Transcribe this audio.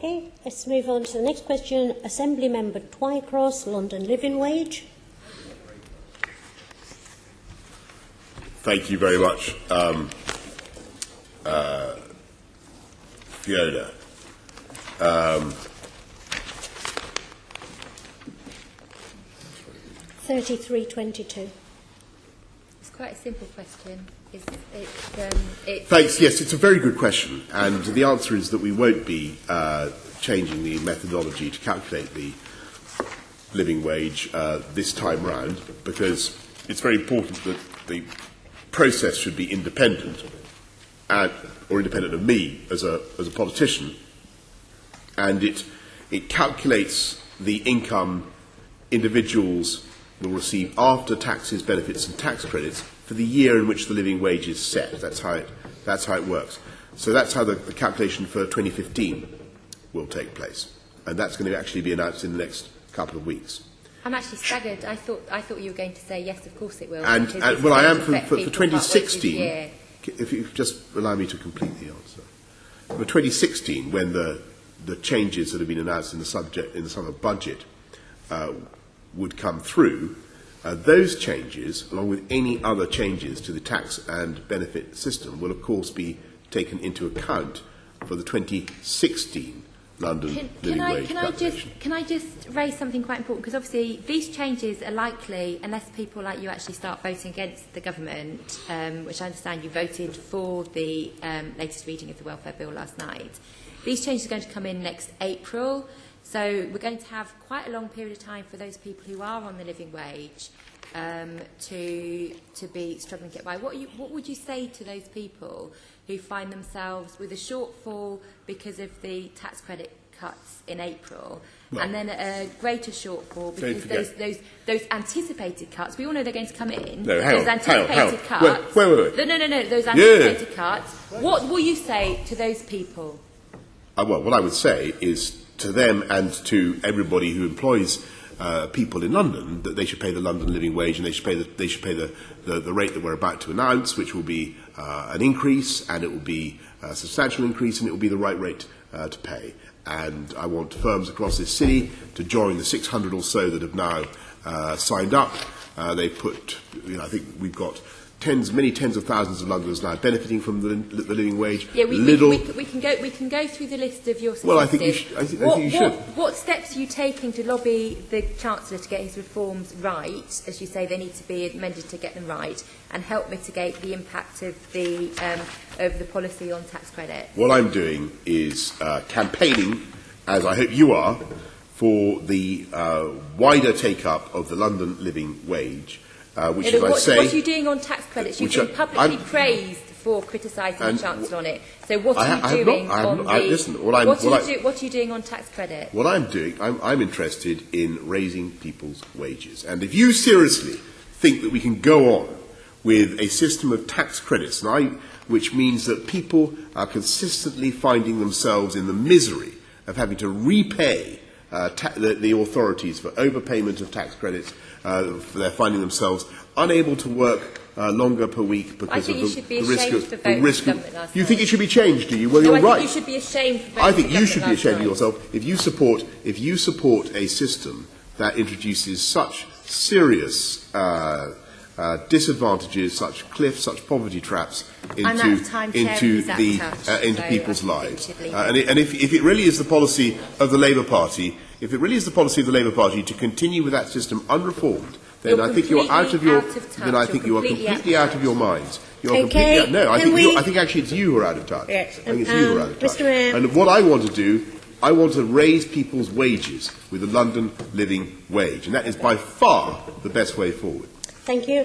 Okay, let's move on to the next question. Assembly Member Twycross, London living wage. Thank you very much, Fiona. 3322. It's quite a simple question. Thanks. Yes, it's a very good question, and the answer is that we won't be changing the methodology to calculate the living wage this time round, because it's very important that the process should be independent, or independent of me as a politician, and it calculates the income individuals will receive after taxes, benefits and tax credits for the year in which the living wage is set. That's how it works. So that's how the calculation for 2015 will take place, and that's going to actually be announced in the next couple of weeks. I'm actually staggered. I thought you were going to say yes, of course it will. And well, I am for 2016. If you just allow me to complete the answer. For 2016, when the changes that have been announced in the summer budget would come through, those changes, along with any other changes to the tax and benefit system, will of course be taken into account for the 2016 London living wage calculation. Can I just raise something quite important? Because obviously these changes are likely, unless people like you actually start voting against the government, which I understand you voted for the latest reading of the welfare bill last night. These changes are going to come in next April. So we're going to have quite a long period of time for those people who are on the living wage to be struggling to get by. What would you say to those people who find themselves with a shortfall because of the tax credit cuts in April, and then a greater shortfall because those anticipated cuts, we all know they're going to come in. No, hang on. Cuts. Wait. No, those anticipated cuts. What will you say to those people? Well, what I would say is to them and to everybody who employs people in London that they should pay the London living wage, and they should pay the rate that we're about to announce, which will be an increase, and it will be a substantial increase, and it will be the right rate to pay. And I want firms across this city to join the 600 or so that have now signed up. They put, I think we've got many tens of thousands of Londoners now benefiting from the living wage. Yeah, we can go through the list of your suggestions. Well, I think you should. What steps are you taking to lobby the Chancellor to get his reforms right? As you say, they need to be amended to get them right, and help mitigate the impact of the policy on tax credit. What I'm doing is campaigning, as I hope you are, for the wider take-up of the London living wage. Which is, what are you doing on tax credits? You've been publicly praised for criticising the Chancellor on it. So what are you doing on what are you doing on tax credit? What I'm doing, I'm interested in raising people's wages. And if you seriously think that we can go on with a system of tax credits, which means that people are consistently finding themselves in the misery of having to repay the authorities for overpayment of tax credits, they're finding themselves unable to work longer per week because of the risk of. You think it should be changed, do you? Well, you're right. I think you should be ashamed. I think you should be ashamed of yourself if you support a system that introduces such serious disadvantages, such cliffs, such poverty traps into people's lives. And if it really is the policy of the Labour Party, to continue with that system unreformed, then I think you're out of your. Then I think you are completely out of your minds. Okay. I think actually it's you who are out of touch. Yes. I think it's you who are out of touch. Mr. Mayor. And what I want to do, I want to raise people's wages with the London living wage, and that is by far the best way forward. Thank you.